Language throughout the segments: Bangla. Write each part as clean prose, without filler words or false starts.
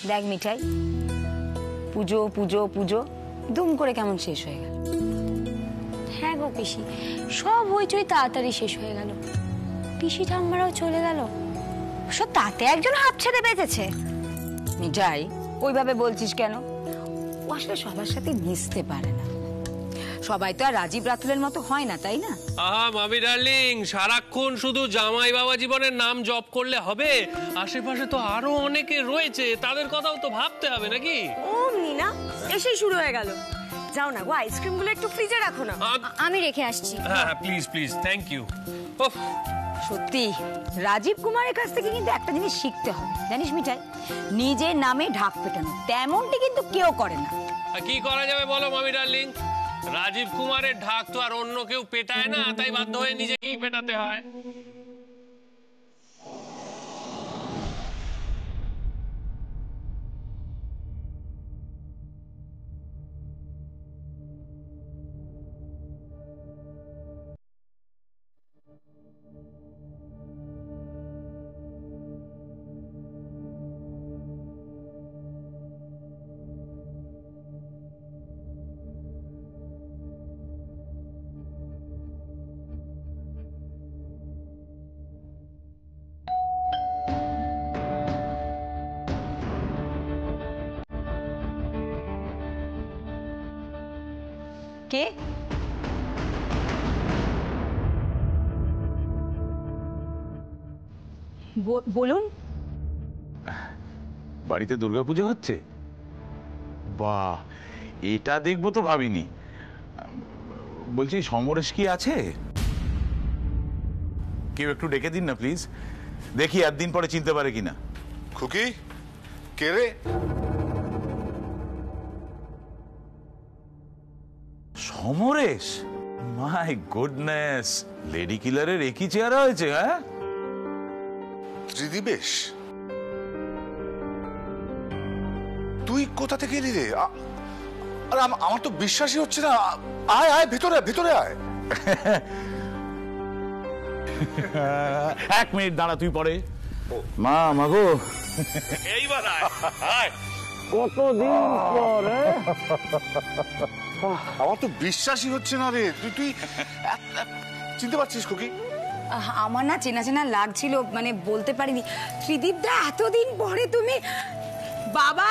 দেখ মিঠাই, পুজো পুজো পুজো দুম করে কেমন শেষ হয়ে গেল। হ্যাঁ গো পিসি, সব হইচই তাড়াতাড়ি শেষ হয়ে গেল। পিসি ঠাম্মারাও চলে গেল, সব তাতে একজন হাত ছেড়ে বেঁচেছে। মিঠাই, ওইভাবে বলছিস কেন? ও আসলে সবার সাথে মিশতে পারে না। সবাই তো আর রাজীব রাতুলের মতো হয় না, তাই না? আহা মামি ডার্লিং, সারাক্ষণ শুধু জামাই বাবা জীবনের নাম জপ করলে হবে? আশেপাশে তো আরো অনেকে রয়েছে, তাদের কথাও তো ভাবতে হবে নাকি? ও মিনা, এসেই শুরু হয়ে গেল। যাও না গো, আইসক্রিম গুলো একটু ফ্রিজে রাখো না। আমি রেখে আসছি। হ্যাঁ প্লিজ প্লিজ, থ্যাংক ইউ। সত্যি রাজীব কুমারের কাছ থেকে কিন্তু একটা জিনিস শিখতে হবে, জানিস মিঠাই? নিজের নামে ঢাক পেটানো, তেমনটি কিন্তু কেউ করে না। কি করা যাবে বলো মামি ডার্লিং? রাজীব কুমারের ঢাক তো আর অন্য কেউ পেটায় না, তাই বাধ্য হয়ে নিজেকেই পেটাতে হয়। কে? বলুন। বাড়িতে দুর্গাপূজা হচ্ছে? বাহ, এটা দেখবো তো ভাবিনি। বলছি সমরেশ কি আছে? কেউ একটু ডেকে দিন না প্লিজ, দেখি একদিন পরে চিনতে পারে কিনা। খুকি, কে রে? সমরেশ? মাই গুডনেস, লেডি কিলারের একই চেহারা হয়েছে। হ্যাঁ, ত্রিদিবেশ, তুই কোথা থেকে এলি রে? আরে আমার তো বিশ্বাসই হচ্ছে না। আয় আয়, ভিতরে ভিতরে আয়। এক মিনিট দাঁড়া, তুই পরে। মা মাগো, এইবার আয়। কতদিন পরে। আমার তো বিশ্বাসই হচ্ছে না রে। তুই চিনতে পারছিস খুকি? আমার না চেনা চেনা লাগছিল, মানে বলতে পারিনি। ত্রিদীপ দা, এতদিন পরে তুমি। বাবা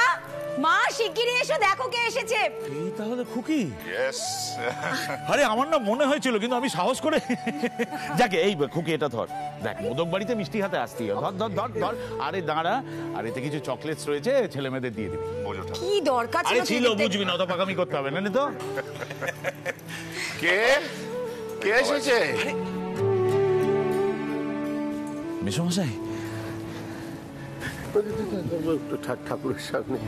মা শিগগিরই এসো, দেখো কে এসেছে। এই তাহলে খুকি? ইয়েস। আরে আমার না মনে হয়েছিল, কিন্তু আমি সাহস করে। যাকে, এই খুকি এটা ধর, দেখ মোদক বাড়িতে মিষ্টি হাতে আসতি। ধর ধর ধর ধর। আরে দাঁড়া, আর এতে কিছু চকলেটস রয়েছে, ছেলে মেয়েদের দিয়ে দিবি। কি দরকার আরে ছিল, বুঝবি না, অত পাকামি করতে হবে না তো। কে কে এসেছে? মেসোমশাই, ঠাকুরের সামনে।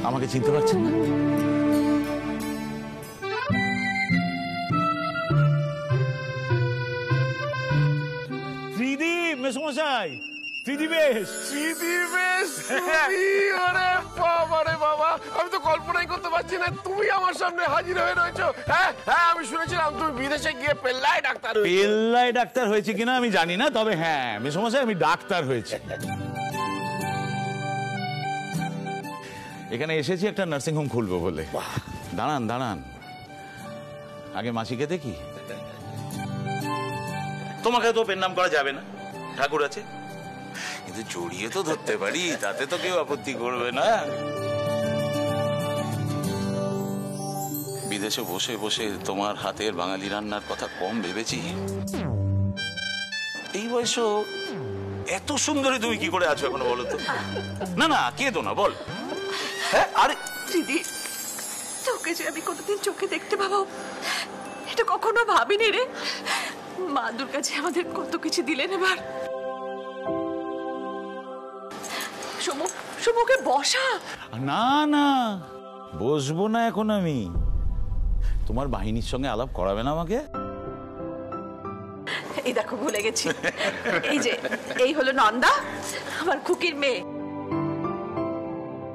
আমাকে চিনতে পারছেন না? ত্রিদীপ, মেসোমশাই, ত্রিদীবেশ। ত্রিদিবেশ, ওরে বাবা রে বাবা, আমি তো কল্পনাই করতে পারছি না তুমি আমার সামনে হাজির হয়ে রয়েছো। হ্যাঁ হ্যাঁ, আমি শুনেছিলাম তুমি বিদেশে গিয়ে পেল্লাই ডাক্তার হয়েছো। পেল্লাই ডাক্তার হয়েছে কিনা আমি জানি না, তবে হ্যাঁ মেসোমশাই, আমি ডাক্তার হয়েছি। এখানে এসেছি একটা নার্সিং হোম খুলবো বলে। দাঁড়ান দাঁড়ান, আগে মাসিকে দেখি। তোমাকে তো পেন নাম করা যাবে না, ঠাকুর আছে, কিন্তু জড়িয়ে তো ধরতে পারি, তাতে তো কেউ আপত্তি করবে না। বিদেশে বসে বসে তোমার হাতের বাঙালি রান্নার কথা কম ভেবেছি। এই বয়সে এত সুন্দরী তুমি কি করে আছো এখনো, বলো তো? না না, কেঁদো না, বল। হ্যাঁ, আরে দিদি, তোকে যে আমি কোনোদিন চোখে দেখতে পাবো এটা কখনো ভাবিনি রে। মা দুর্গা যে আমাদের কত কিছু দিলেন। এবার সমুখে বসা। না না, বসবো না এখন আমি। তোমার বাহিনীর সঙ্গে আলাপ করাবে না আমাকে? এই দেখো, ভুলে গেছি। এই যে, এই হলো নন্দা, আমার খুকির মেয়ে,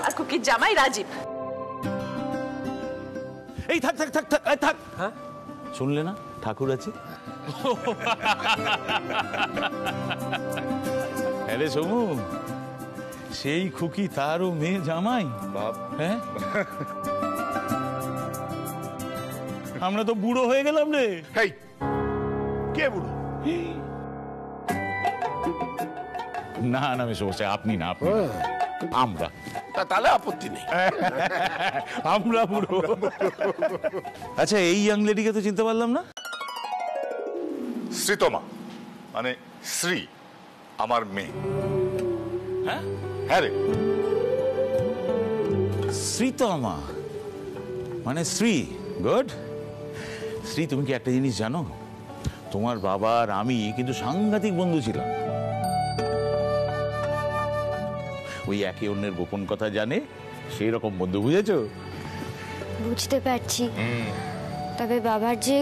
আর খুকির জামাই রাজীব। এই থাক থাক থাক থাক থাক। হ্যাঁ, শুনলে না, ঠাকুর আছে। আরে সমু, সেই খুকি তারও মেয়ে জামাই বাপ হ্যাঁ আমরা তো বুড়ো হয়ে গেলাম রে। হেই কে বুড়ো? না না মেসোমশাই, আপনি না, আপনি না। আমরা তাহলে আপত্তি নেই। আমরা বুড়ো। আচ্ছা, এই ইয়াং লেডিকে তো চিনতে পারলাম না। শ্রীতমা মানে শ্রী, আমার মেয়ে। হ্যাঁ হ্যাঁ রে, শ্রীতমা মানে শ্রী। গুড। শ্রী, তুমি কি একটা জিনিস জানো? তোমার বাবা আর আমি কিন্তু সাংঘাতিক বন্ধু ছিলাম। ওই একে অন্যের গোপন কথা জানে, সেই রকম বন্ধু, বুঝেছো? বুঝতে পারছি, তবে বাবার যে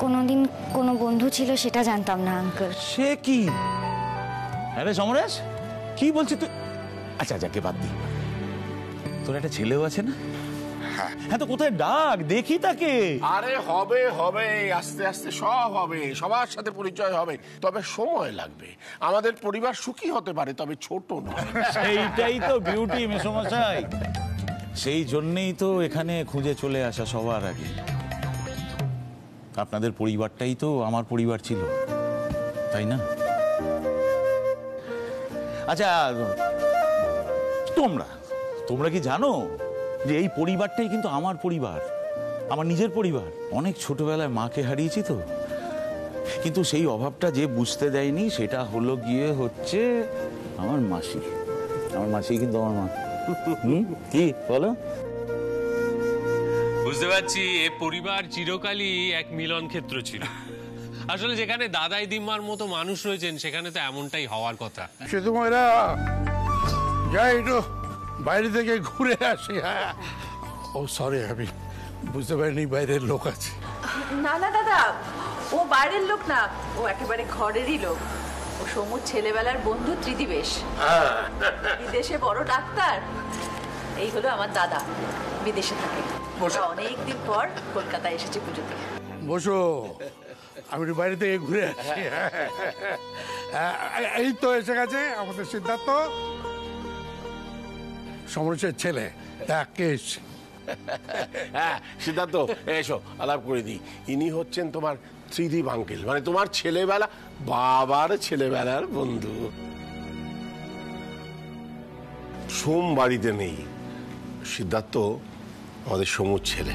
কোনোদিন কোনো বন্ধু ছিল সেটা জানতাম না আঙ্কেল। সে কি? আরে সমরেশ, কি বলছিস তুই? আচ্ছা যাকে বাদ দি, তোর একটা ছেলেও আছে না? হ্যাঁ, তো কোথায় ডাক, দেখি তাকে। আরে হবে হবে, আস্তে আস্তে সব হবে, সবার সাথে পরিচয় হবে, তবে সময় লাগবে। আমাদের পরিবার সুখী হতে পারে, তবে ছোট নয়। সেইটাই তো বিউটি মেসোমশাই, সেই জন্যেই তো এখানে খুঁজে চলে আসা সবার আগে। আপনাদের পরিবারটাই তো আমার পরিবার ছিল, তাই না? আচ্ছা, তোমরা কি জানো যে এই পরিবারটাই কিন্তু আমার পরিবার, আমার নিজের পরিবার। অনেক ছোটবেলায় মাকে হারিয়েছি তো, কিন্তু সেই অভাবটা যে বুঝতে দেয়নি সেটা হলো গিয়ে হচ্ছে আমার মাসি। আমার মাসি কিন্তু আমার মা। কি বলো? বুঝতে পারছি, এ পরিবার চিরকালই এক মিলন ক্ষেত্র ছিল। আসলে যেখানে দাদাই দিম্মার মতো মানুষ রয়েছেন, সেখানে তো এমনটাই হওয়ার কথা। শুধু ময়রা যাই একটু বাইরে থেকে ঘুরে আসি। হ্যাঁ, ও সরি, আমি বুঝতে পারিনি বাইরের লোক আছে। না না দাদা, ও বাইরের লোক না, ও একেবারে ঘরেরই লোক। ও সমুর ছেলেবেলার বন্ধু ত্রিদিবেশ, বিদেশে বড় ডাক্তার। এই হলো আমার দাদা, বিদেশে থাকে। অনেকদিন পর কলকাতায় এসেছে পুজোতে। বসো, আমি একটু বাইরে থেকে ঘুরে আসি। এই তো এসে গেছে আমাদের সিদ্ধার্থ, সমরেশের ছেলে। তাকে হ্যাঁ সিদ্ধার্থ, এসো আলাপ করে দিই। ইনি হচ্ছেন তোমার ত্রিদীপ আঙ্কেল, মানে তোমার ছেলেবেলা, বাবার ছেলেবেলার বন্ধু। সোম বাড়িতে নেই, সিদ্ধার্থ আমাদের সমুর ছেলে।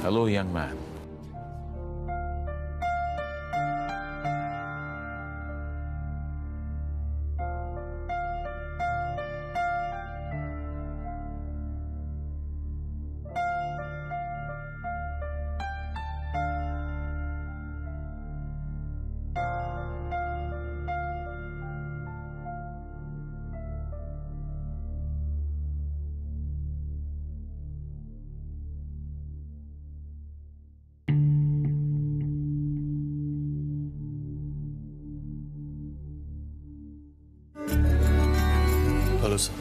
Hello young man. ভালো স্যার।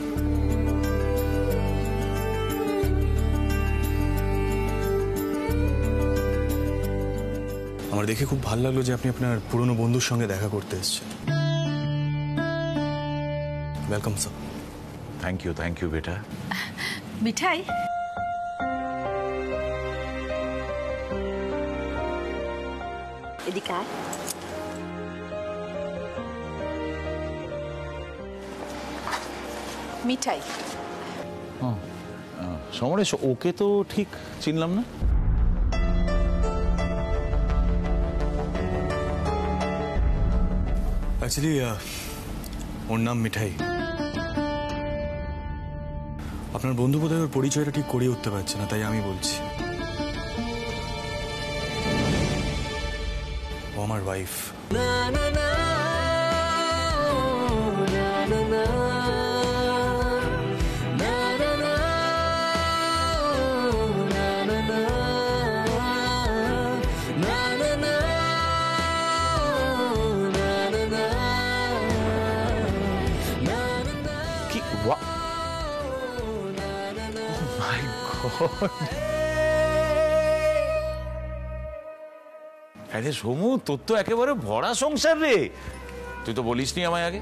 আমার দেখে খুব ভালো লাগলো যে আপনি আপনার পুরনো বন্ধুর সঙ্গে দেখা করতে এসেছেন। Welcome sir. থ্যাংক ইউ বেটা। মিঠাই, এদিকে আয়। মিঠাই, সমরেশ, ওকে তো ঠিক চিনলাম না। অ্যাকচুয়ালি ওর নাম মিঠাই। আপনার বন্ধু বোধহয় ওর পরিচয়টা ঠিক করিয়ে উঠতে পারছে না, তাই আমি বলছি। ও আমার ওয়াইফ। কি? মাই গড! আরে সমু, তোর তো একেবারে ভরা সংসার রে, তুই তো বলিসনি আমায় আগে।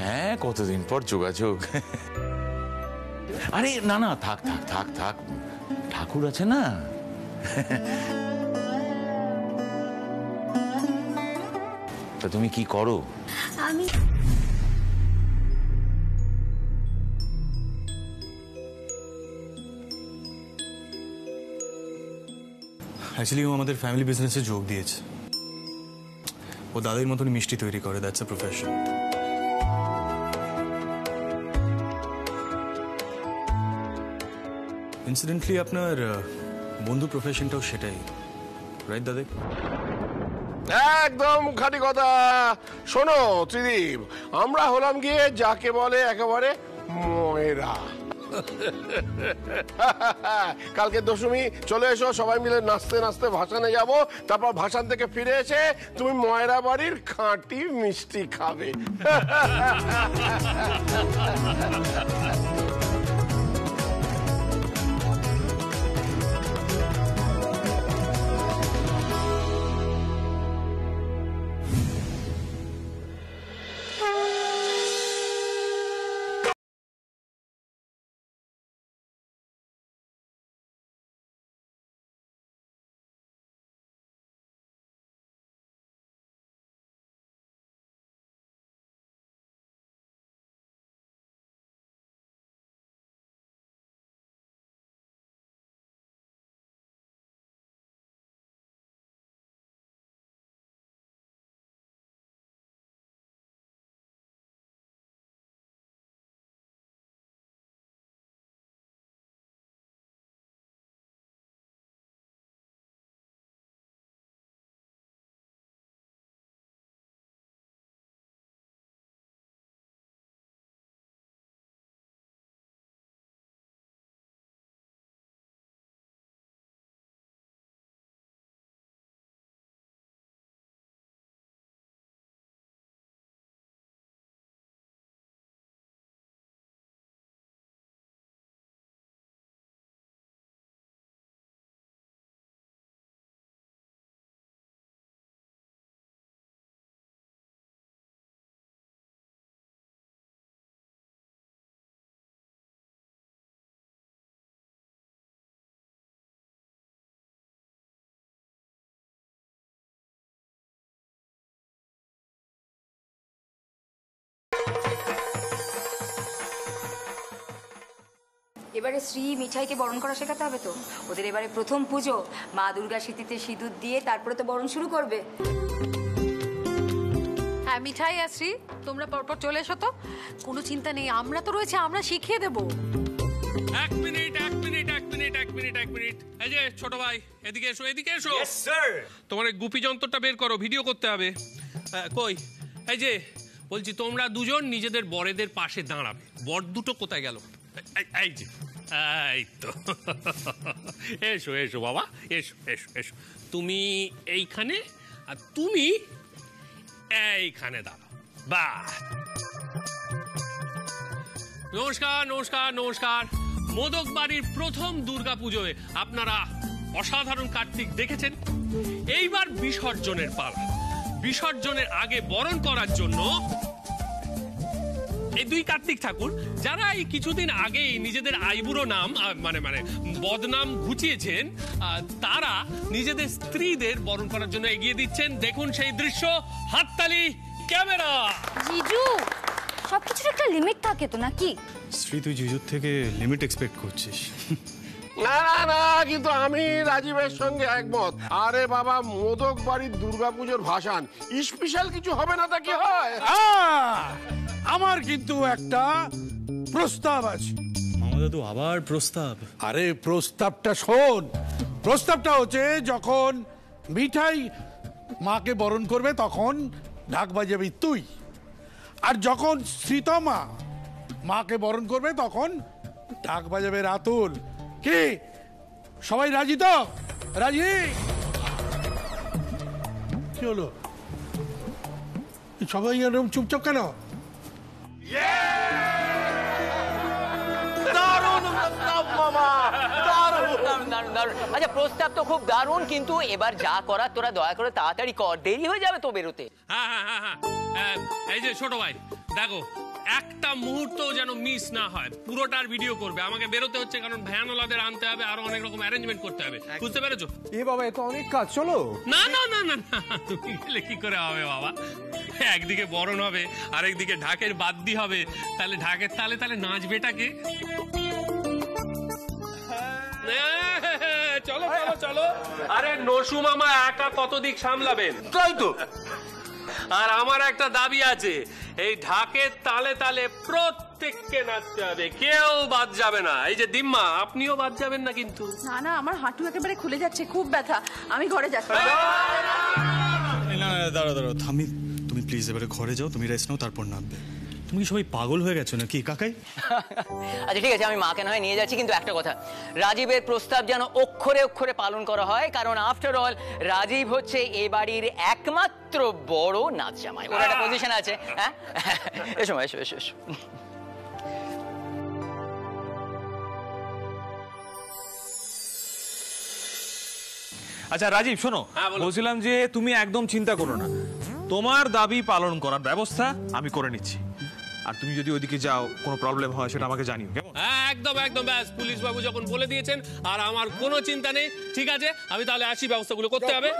হ্যাঁ, কতদিন পর যোগাযোগ। আরে না না, থাক থাক থাক থাক, ঠাকুর আছে না। তা তুমি কি করো? আমি অ্যাকচুয়ালি ও আমাদের ফ্যামিলি বিজনেসে যোগ দিয়েছে। ও দাদার মতনই মিষ্টি তৈরি করে, দ্যাটস আ প্রফেশন। ইনসিডেন্টলি আপনার বন্ধু প্রফেশনটাও সেটাই, রাইট দাদা? একদম খাঁটি কথা। শোনো ত্রিদীপ, আমরা হলাম গিয়ে যাকে বলে একেবারে ময়রা। কালকে দশমী, চলে এসো সবাই মিলে নাচতে নাচতে ভাসানে যাব। তারপর ভাসান থেকে ফিরে এসে তুমি ময়রা বাড়ির খাঁটি মিষ্টি খাবে। এবারে শ্রী মিঠাইকে বরণ করা শেখাতে হবে তো। ওদের এবারে প্রথম পুজো, মা দুর্গা স্মৃতিতে সিঁদুর দিয়ে তারপরে তো বরণ শুরু করবে। হ্যাঁ মিঠাই আর শ্রী, তোমরা পরপর চলে এসো তো, কোনো চিন্তা নেই, আমরা তো রয়েছে, আমরা শিখিয়ে দেবো। এক মিনিট। এই যে ছোট ভাই, এদিকে এসো, এদিকে এসো। তোমার এই গুপি যন্ত্রটা বের করো, ভিডিও করতে হবে। কই, এই যে বলছি, তোমরা দুজন নিজেদের বরেদের পাশে দাঁড়াবে। বর দুটো কোথায় গেল? এই যে, এই তো। এসো এসো বাবা, এসো এসো এসো। তুমি এইখানে আর তুমি এইখানে দাঁড়াও। বাহ, নমস্কার নমস্কার নমস্কার। মোদক বাড়ির প্রথম দুর্গাপুজোয় আপনারা অসাধারণ কার্তিক দেখেছেন। এইবার বিসর্জনের পালা। বিসর্জনের আগে বরণ করার জন্য এই দুই কার্তিক ঠাকুর, যারা এই কিছুদিন আগেই নিজেদের আইবুড়ো নাম মানে বদনাম ঘুচিয়েছেন, তারা নিজেদের স্ত্রীদের বরণ করার জন্য এগিয়ে দিচ্ছেন। দেখুন সেই দৃশ্য, হাততালি, ক্যামেরা। জিজু, সবকিছুর একটা লিমিট থাকে তো নাকি? শ্রী, তুই জিজুর থেকে লিমিট এক্সপেক্ট করছিস? না না না, কিন্তু আমি রাজীবের সঙ্গে একমত। আরে বাবা, মোদক বাড়ির দুর্গাপুজোর ভাসান স্পেশাল কিছু হবে না তা কি হয়? আমার কিন্তু একটা প্রস্তাব আছে। মামা দাদু, আবার প্রস্তাব? আরে প্রস্তাবটা শোন। প্রস্তাবটা হচ্ছে, যখন মিঠাই মাকে বরণ করবে তখন ঢাক বাজাবি তুই, আর যখন শ্রীতমা মাকে বরণ করবে তখন ঢাক বাজাবে রাতুল। কি সবাই রাজি তো? রাজি? কি হলো, সবাই এরকম চুপচাপ কেন? দারুণ প্রস্তাব মামা, দারুণ। দারুণ দারুণ। আচ্ছা প্রস্তাব তো খুব দারুণ, কিন্তু এবার যা করার তোরা দয়া করে তাড়াতাড়ি কর, দেরি হয়ে যাবে তো বেরোতে। হ্যাঁ হ্যাঁ হ্যাঁ হ্যাঁ, এই যে ছোট ভাই দেখো, একটা মুহূর্ত যেন মিস না হয়, পুরোটার ভিডিও করবে। আমাকে বেরোতে হচ্ছে কারণ ভ্যানওয়ালাদের আনতে হবে, আরো অনেক রকম অ্যারেঞ্জমেন্ট করতে হবে, বুঝতে পেরেছো? এ বাবা, এ তো অনেক কাজ, চলো। না না না না না, তুমি গেলে কি করে হবে বাবা? একদিকে বরণ হবে, আরেকদিকে ঢাকের বাদ্যি হবে, তাহলে ঢাকের তালে তালে নাচবেটাকে। চলো চলো চলো। আরে নসু মামা একা কত দিক সামলাবেন? তাই তো। আর আমার একটা দাবি আছে, এই ঢাকের তালে তালে প্রত্যেককে নাচতে হবে, কেউ বাদ যাবে না। এই যে দিম্মা, আপনিও বাদ যাবেন না কিন্তু। না না, আমার হাঁটু একেবারে খুলে যাচ্ছে, খুব ব্যথা, আমি ঘরে যাচ্ছি। না দাঁড়াও দাঁড়াও, তুমি প্লিজ এবারে ঘরে যাও, তুমি রেস্ট নাও, তারপর নামবে। তুমি কি সবাই পাগল হয়ে গেছো নাকি কাকাই? আচ্ছা ঠিক আছে, আমি মাকে নয় নিয়ে যাচ্ছি, কিন্তু একটা কথা, রাজীবের প্রস্তাব যেন অক্ষরে অক্ষরে পালন করা হয়, কারণ আফটার অল রাজীব হচ্ছে এ বাড়ির একমাত্র বড় নাচ জামাই, ওর একটা পজিশন আছে। হ্যাঁ এসো এসো এসো এসো। আচ্ছা রাজীব শোনো, বলছিলাম যে তুমি একদম চিন্তা করো না, তোমার দাবি পালন করার ব্যবস্থা আমি করে নিচ্ছি। আর তুমি যদি ওইদিকে যাও, কোনো প্রবলেম হয় সেটা আমাকে জানিও, কেমন? হ্যাঁ একদম একদম, ব্যাস পুলিশ বাবু যখন বলে দিয়েছেন আর আমার কোনো চিন্তা নেই। ঠিক আছে, আমি তাহলে আসি, ব্যবস্থাগুলো করতে হবে।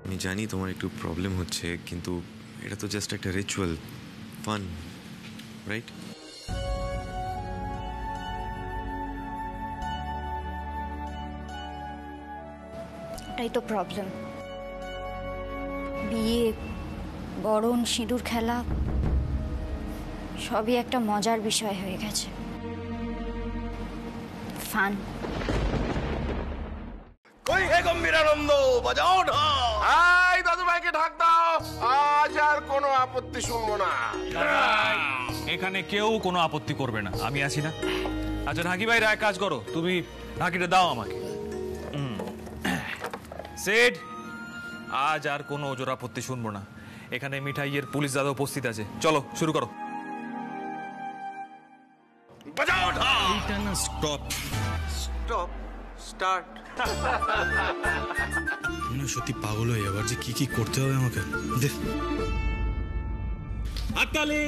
আমি জানি তোমার একটু প্রবলেম হচ্ছে, কিন্তু এটা তো জাস্ট একটা রিচুয়াল, ফান, রাইট? এটাই তো প্রবলেম। বিয়ে, বরণ, সিঁদুর খেলা সবই একটা মজার বিষয় হয়ে গেছে, ফান। কই হে গম্ভীরানন্দ, বাজাও ঢাক। এই দাদু ভাইকে ঢাক দাও, আজ আর কোনো আপত্তি শুনবো না। এখানে কেউ কোনো আপত্তি করবে না, আমি আছি না। আচ্ছা ঢাকি ভাইরা এক কাজ করো, তুমি ঢাকিটা দাও আমাকে। সেট, আজ আর কোনো ওজোর আপত্তি শুনবো না। এখানে মিঠাইয়ের পুলিশ দাদা উপস্থিত আছে, চলো শুরু করো। এইটা না স্টপ স্টপ, স্টার্ট। সত্যি পাগল হয়ে যাবার, যে কি কি করতে হবে আমাকে। হাততালি।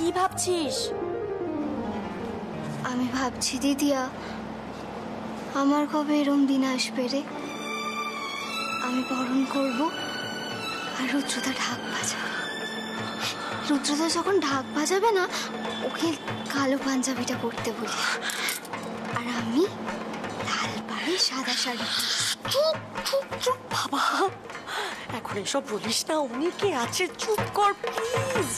কি ভাবছিস? আমি ভাবছি দিদিয়া, আমার কবে এরম দিন আসবে রে, আমি বরণ করব আর রুদ্রদা ঢাক বাজাবে। রুদ্রদা যখন ঢাক বাজাবে না, ওকে কালো পাঞ্জাবিটা পরতে বলি, আর আমি লাল পাড়ে সাদা শাড়ি। চুপ চুপ চুপ বাবা, এখন এসব বলিস না, অনেকে আছে, চুপ কর প্লিজ।